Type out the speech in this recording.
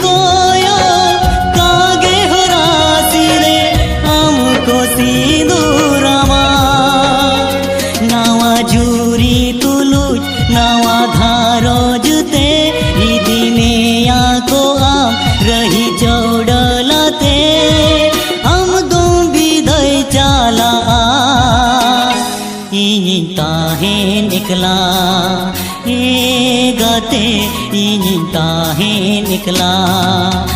कोयो कागे होरासिले हमको सिंदूरमा नावा झूरी तुलुज नावा धारो जुते दिने आको आम रही जोड़लते हम विदय चाला ताहे निकला ये गाते ताहे निकला।